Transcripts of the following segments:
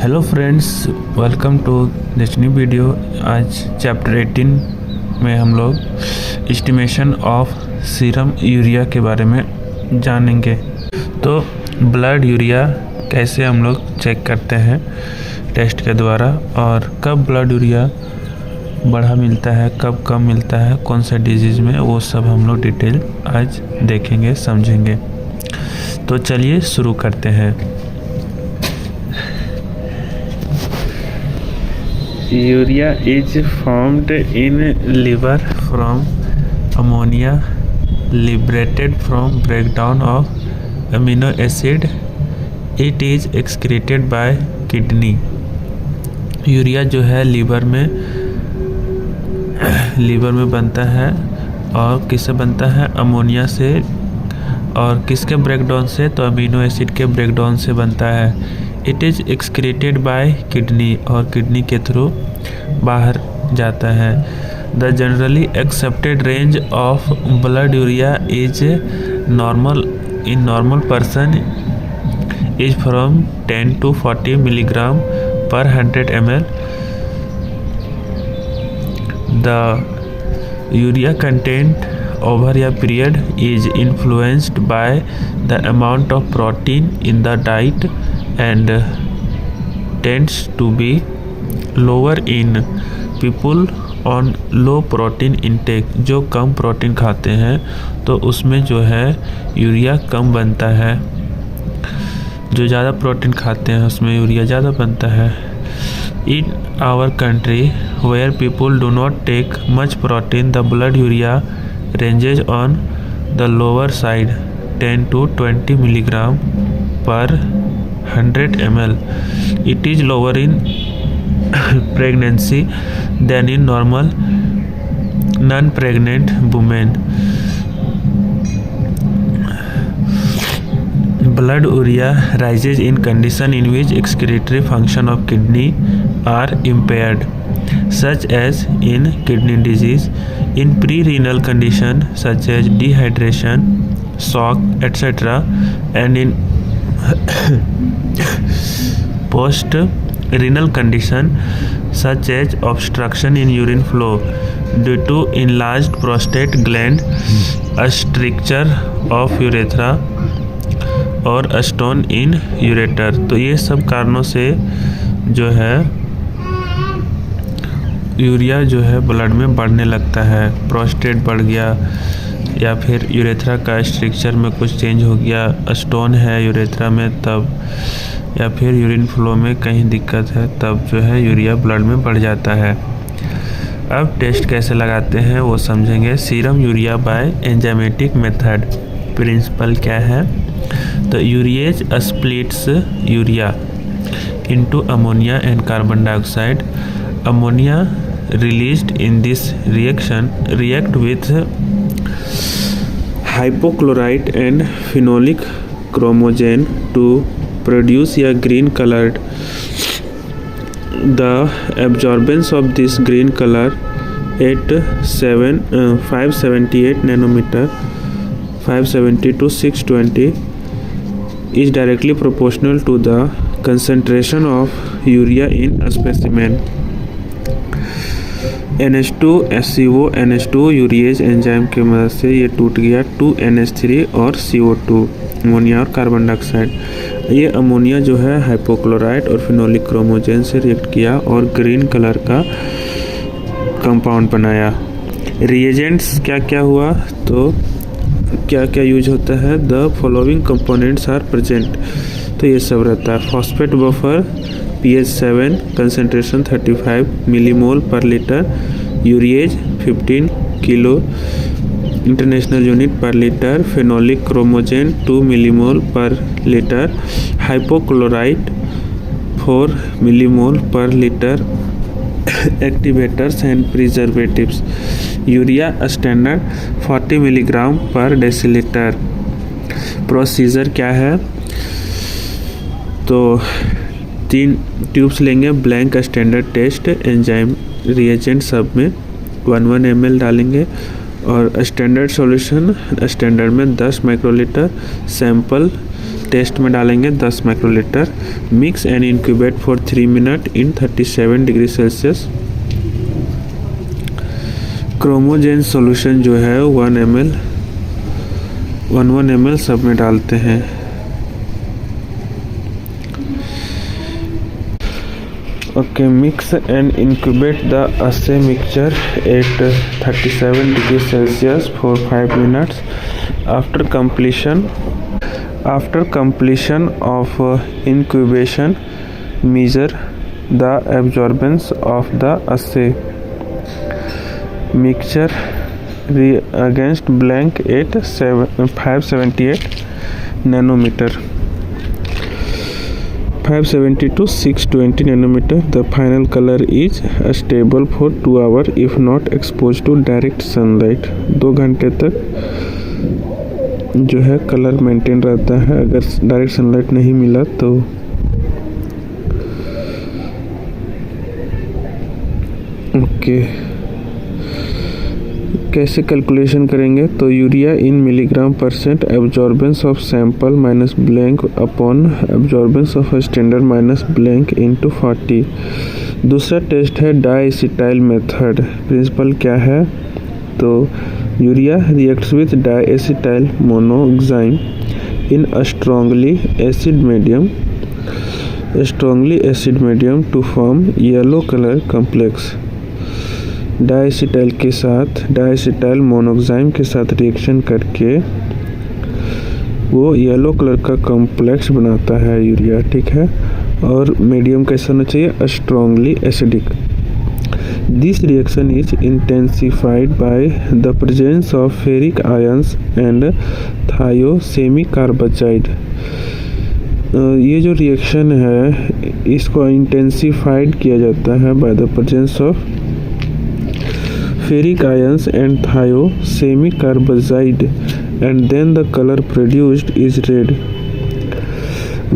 Hello friends, welcome to this new video. आज chapter 18 में हम लोग एस्टिमेशन ऑफ सीरम यूरिया के बारे में जानेंगे। तो ब्लड यूरिया कैसे हम लोग चेक करते हैं टेस्ट के द्वारा, और कब ब्लड यूरिया बढ़ा मिलता है, कब कम मिलता है, कौन सा डिजीज़ में, वो सब हम लोग डिटेल आज देखेंगे, समझेंगे। तो चलिए शुरू करते हैं। Urea is formed in liver from ammonia liberated from breakdown of amino acid. It is excreted by kidney. Urea जो है लीवर में बनता है, और किससे बनता है? अमोनिया से। और किसके ब्रेकडाउन से? तो अमीनो एसिड के ब्रेकडाउन से बनता है। It is excreted by kidney, और किडनी के थ्रू बाहर जाता है। The generally accepted range of blood urea is normal person is from 10 to 40 milligram per 100 ml. The urea content over a period is influenced by the amount of protein in the diet and tends to be lower in people on low protein intake. जो कम protein खाते हैं तो उसमें जो है urea कम बनता है, जो ज़्यादा प्रोटीन खाते हैं उसमें यूरिया ज़्यादा बनता है। In our country where people do not take much protein, the blood urea ranges on the lower side, 10 to 20 milligram per 100 ml. It is lower in pregnancy than in normal non-pregnant women. Blood urea rises in condition in which excretory function of kidney are impaired, such as in kidney disease, in pre-renal condition such as dehydration, shock, etc., and in post-renal condition such as obstruction in urine flow due to enlarged prostate gland, a stricture of urethra और stone in ureter. तो ये सब कारणों से जो है urea जो है ब्लड में बढ़ने लगता है। प्रोस्टेट बढ़ गया, या फिर यूरेथ्रा का स्ट्रक्चर में कुछ चेंज हो गया, स्टोन है यूरेथ्रा में तब, या फिर यूरिन फ्लो में कहीं दिक्कत है तब जो है यूरिया ब्लड में बढ़ जाता है। अब टेस्ट कैसे लगाते हैं वो समझेंगे। Serum urea by enzymatic method. Principle क्या है? तो urease splits urea into ammonia and carbon dioxide. Ammonia released in this reaction react with hypochlorite and phenolic chromogen to produce a green colored. The absorbance of this green color at 578 nanometer, 570 to 620, is directly proportional to the concentration of urea in a specimen. NH2SCO NH2 urease enzyme की मदद से ये टूट गया 2NH3 और CO2, ammonia और carbon dioxide. ये ammonia जो है हाइपोक्लोराइट और फिनोलिक क्रोमोजेन से रिएक्ट किया और ग्रीन कलर का कंपाउंड बनाया। रिएजेंट्स क्या क्या हुआ, तो क्या क्या यूज होता है? The following components are present. तो ये सब रहता है। Phosphate buffer pH 7, concentration 35 millimole per litre, urease 15 kilo international unit per litre, phenolic chromogen 2 millimole per litre, hypochlorite 4 millimole per litre. Activators and preservatives. Urea standard 40 milligram per decilitre. Procedure क्या है? तो 3 tubes लेंगे, blank standard test enzyme reagent सब में 1 ml डालेंगे, और standard solution standard में 10 microlitre. Sample test में डालेंगे 10 microlitre. Mix and incubate for 3 minute in 37 degree Celsius. Chromogen solution जो है 1 ml सब में डालते हैं। Okay, mix and incubate the assay mixture at 37 degrees Celsius for 5 minutes. After completion of incubation, measure the absorbance of the assay mixture against blank at 578 nanometer. 570 to 620 nanometer. The final color is stable for 2 hours if not exposed to direct sunlight. 2 घंटे तक जो है colour maintain रहता है अगर direct sunlight नहीं मिला तो। ओके, कैसे कैलकुलेशन करेंगे तो urea in milligram % absorbance of sample minus blank upon absorbance of standard minus blank into 40। दूसरा टेस्ट है डाइएसिटाइल मेथड। प्रिंसिपल क्या है तो urea reacts with diacetyl monoxime in a strongly acid medium to form yellow colour complex. Diacetyl monoxime के साथ reaction करके वो yellow colour का कॉम्प्लेक्स बनाता है यूरिया, ठीक है। और मीडियम कैसा होना चाहिए, strongly acidic. This reaction is intensified by the presence of ferric ions and thiosemicarbazide. ये जो रिएक्शन है इसको इंटेंसिफाइड किया जाता है by the presence of ferric ions and thiosemi-carbazide, and then the color produced is red,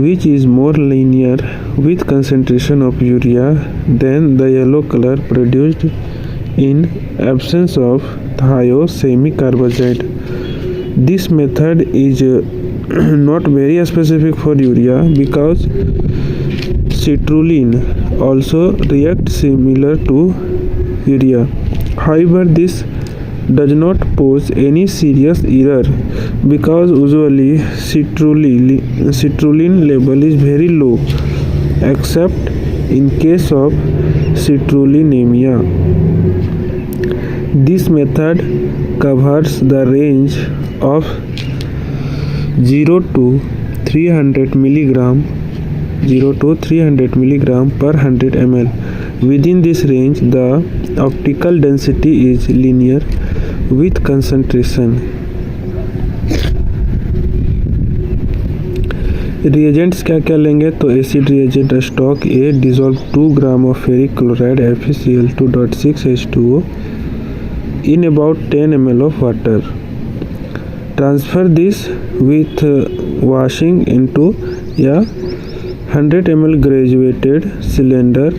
which is more linear with concentration of urea than the yellow color produced in absence of thiosemi-carbazide. This method is not very specific for urea because citrulline also reacts similar to urea. However, this does not pose any serious error because usually citrulline level is very low except in case of citrullinemia. This method covers the range of 0 to 300 milligram per 100 ml. Within this range, the optical density is linear with concentration. Reagents क्या क्या लेंगे तो acid reagent stock A dissolve 2 gram of ferric chloride FeCl2.6H2O in about 10 ml of water. Transfer this with washing into a 100 ml graduated cylinder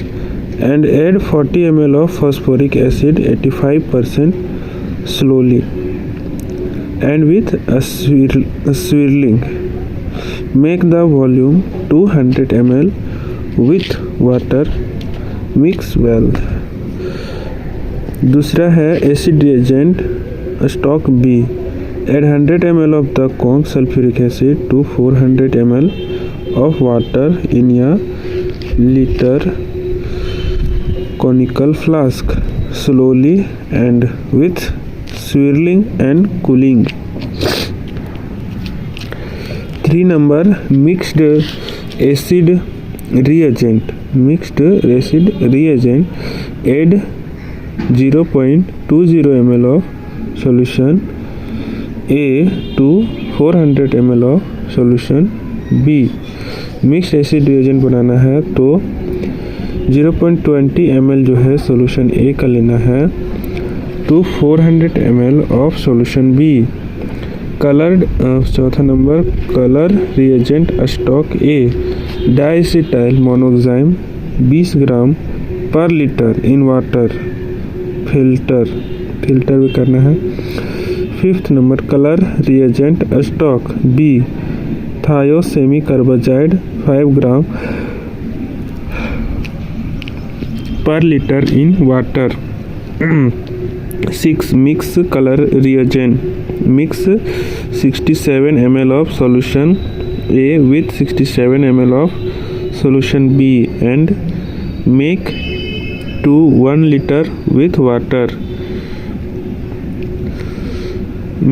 and add 40 ml of phosphoric acid 85% slowly and with a swirling. Make the volume 200 ml with water. Mix well. दूसरा है acid reagent stock B. Add 100 ml of the Kong sulfuric acid to 400 ml of water in a liter conical flask slowly and with swirling and cooling. 3 number mixed acid reagent. Add 0.20 ml of solution A to 400 ml of solution B. Mixed acid reagent बनाना है तो 0.20 ml जो है solution ए का लेना है तो 400 ml of solution B. Coloured चौथा नंबर colour reagent stock A diacetyl monoxime 20 gram per litre in water filter भी करना है। फिफ्थ नंबर colour reagent stock B thiocyanocarbazide 5 gram per liter in water. 6. Mix color reagent. Mix 67 ml of solution A with 67 ml of solution B and make to 1 liter with water.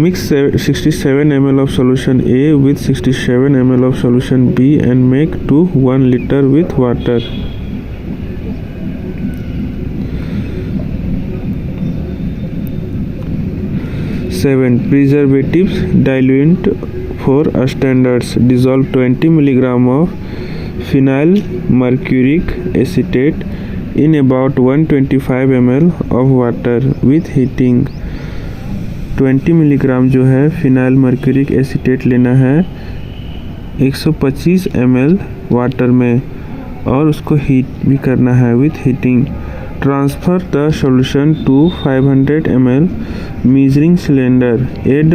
Mix 67 ml of solution A with 67 ml of solution B and make to 1 liter with water. Seven. Preservatives diluent for standards. Dissolve 20 mg of phenyl mercuric acetate in about 125 ml of water with heating. 20 milligram जो है phenyl mercuric acetate लेना है 125 ml water में और उसको heat भी करना है with heating. Transfer the solution to 500 ml measuring cylinder. Add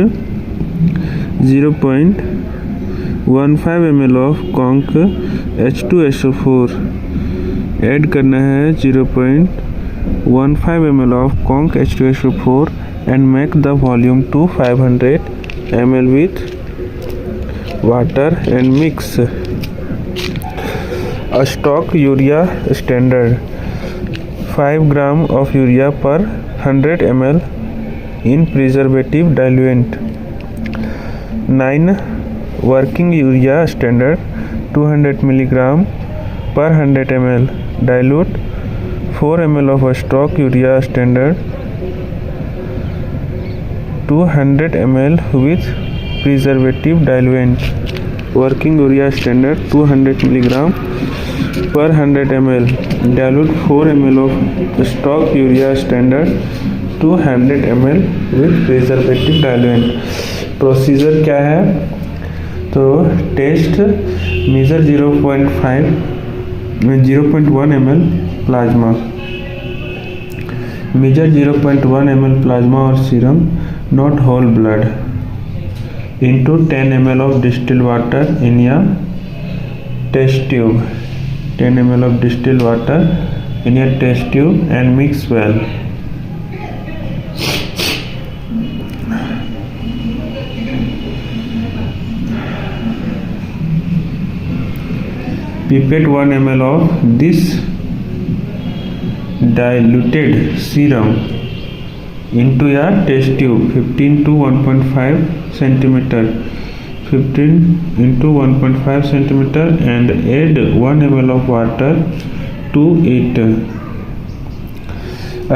0.15 ml of conc H2SO4. Add करना है 0.15 ml of conc H2SO4 and make the volume to 500 ml with water and mix. A stock urea standard. 5 gram of urea per 100 ml in preservative diluent. 9. Working urea standard. 200 mg per 100 ml. Dilute 4 ml of a stock urea standard 200 ml with preservative diluent. Working urea standard 200 mg per 100 ml. Dilute 4 ml of stock urea standard 200 ml with preservative diluent. Procedure क्या है तो test measure 0.1 ml plasma. Measure 0.1 ml plasma और serum not whole blood into 10 ml of distilled water in a test tube. 10 ml of distilled water in a test tube and mix well. Pipette 1 ml of this diluted serum into a test tube 15 to 1.5 centimeter. 15 into 1.5 centimeter and add 1 ml of water to it.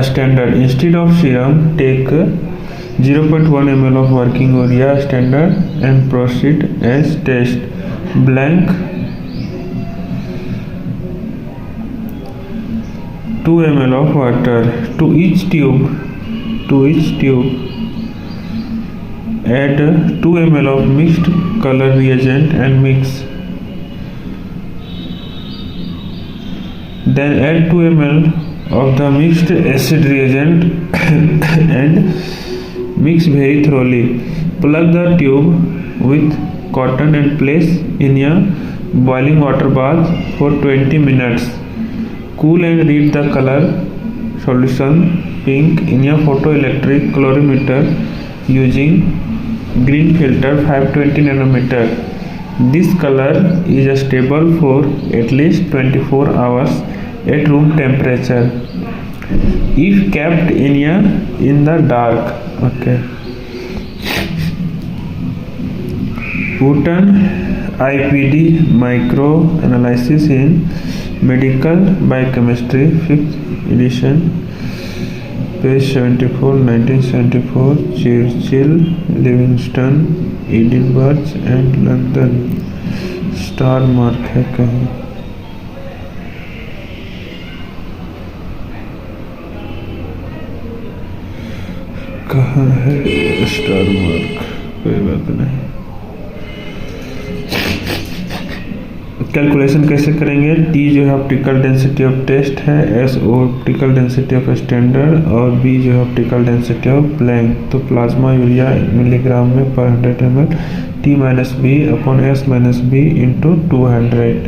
A standard. Instead of serum, take 0.1 ml of working urea standard and proceed as test. Blank 2 ml of water to each tube. Add 2 ml of mixed color reagent and mix. Then add 2 ml of the mixed acid reagent and mix very thoroughly. Plug the tube with cotton and place in a boiling water bath for 20 minutes. Cool and read the color solution pink in a photoelectric colorimeter using green filter 520 nanometer. This color is stable for at least 24 hours at room temperature if kept in the dark. Okay. Wooten IPD microanalysis in medical biochemistry 5th edition page 74 1974. Churchill, Livingston, Edinburgh and London. Star mark है कहीं. कहाँ है star mark? कोई बात नहीं. Calculation कैसे करेंगे? T जो है ऑप्टिकल डेंसिटी ऑफ टेस्ट है, S optical density of standard और बी जो है ऑप्टिकल डेंसिटी ऑफ ब्लैंक. तो प्लाज्मा यूरिया मिलीग्राम में पर 100 ml, T-B/S-B into 200.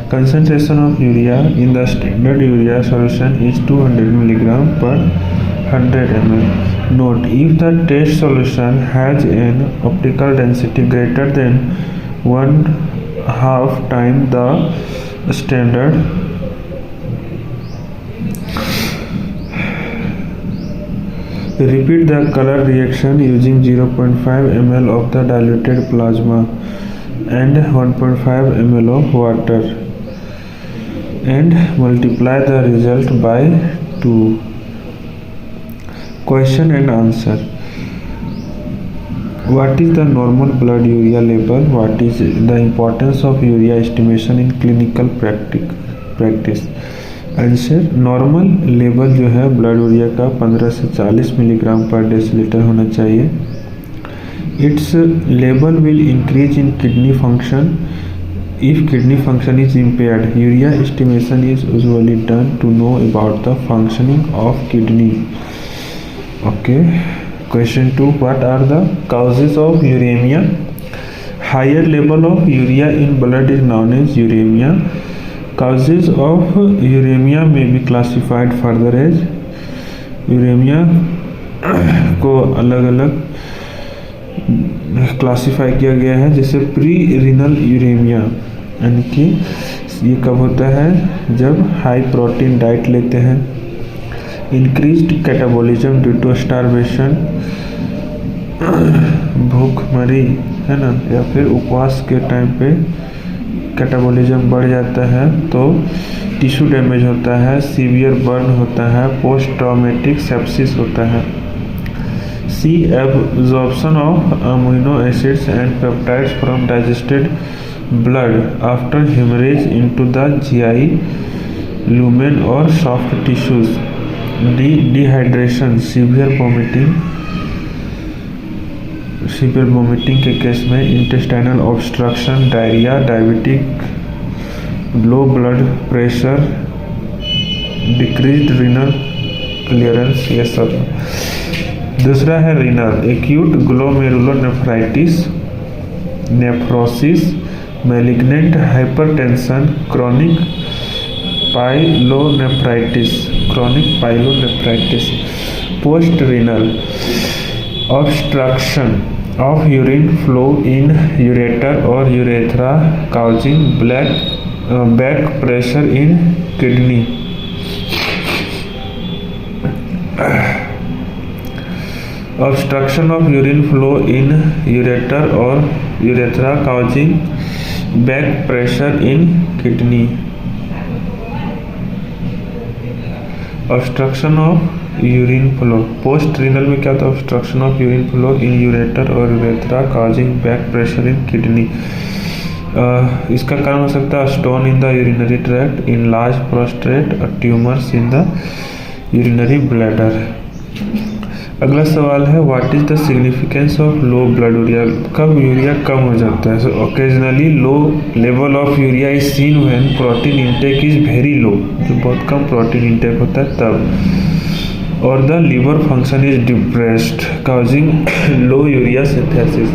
Concentration of urea in the standard urea solution is 200 mg per 100 ml. Note, if the test solution has an optical density greater than 1/2 time the standard, repeat the color reaction using 0.5 ml of the diluted plasma and 1.5 ml of water and multiply the result by 2. Question and answer. What is the normal blood urea level? What is the importance of urea estimation in clinical practice? Answer, normal level जो है blood urea का 15 से 40 milligram per decilitre होना चाहिए. It's level will increase in kidney function if kidney function is impaired. Urea estimation is usually done to know about the functioning of kidney. Okay. Question 2. What are the causes of uremia? Higher level of urea in blood is known as uremia. Causes of uremia may be classified further as. uremia को अलग अलग classify किया गया है, जैसे pre renal uraemia, यानी कि ये कब होता है जब हाई प्रोटीन डाइट लेते हैं. Increased catabolism due to starvation, भूखमरी है ना, या फिर उपवास के टाइम पे कैटाबॉलिज्म बढ़ जाता है तो टिश्यू डैमेज होता है, सीवियर बर्न होता है, पोस्ट ट्रॉमेटिक सेप्सिस होता है. C. Absorption of amino acids and peptides from digested blood after hemorrhage into the GI, lumen or soft tissues. D. Dehydration, severe vomiting के केस में, intestinal obstruction, diarrhea, diabetic, low blood pressure, decreased renal clearance, ये सब. दूसरा है renal, acute glomerulonephritis, nephrosis, malignant hypertension, chronic pyelonephritis. Post renal, obstruction of urine flow in ureter और urethra causing back pressure in kidney. Obstruction of urine flow in ureter or urethra causing back pressure in kidney. Obstruction of urine flow. Post renal में क्या होता है? Obstruction of urine flow in ureter or urethra causing back pressure in kidney. इसका कारण हो सकता है stone in the urinary tract, enlarged prostate, tumors in the urinary bladder. अगला सवाल है, what is the significance of low blood urea? कब urea कम हो जाता है? Occasionally low level of urea is seen when protein intake is very low, जो बहुत कम प्रोटीन इंटेक होता है तब, और the liver function is depressed causing low urea synthesis.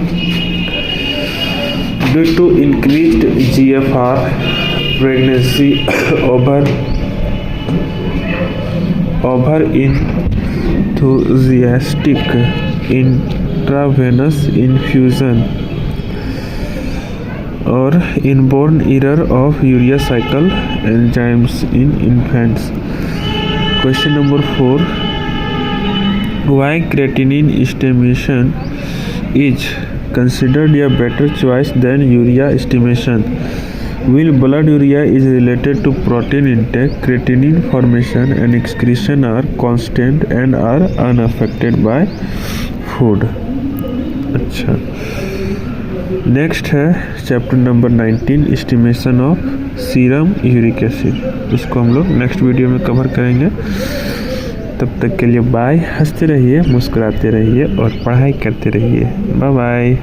Due to increased GFR, pregnancy, over enthusiastic intravenous infusion or inborn error of urea cycle enzymes in infants. Question number 4. Why creatinine estimation is considered a better choice than urea estimation? While blood urea is related to protein intake, creatinine formation and excretion are constant and are unaffected by food. अच्छा, next है chapter number 19, estimation of serum uric acid. इसको हम लोग next video में cover करेंगे. तब तक के लिए बाय. हंसते रहिए, मुस्कुराते रहिए और पढ़ाई करते रहिए. Bye bye.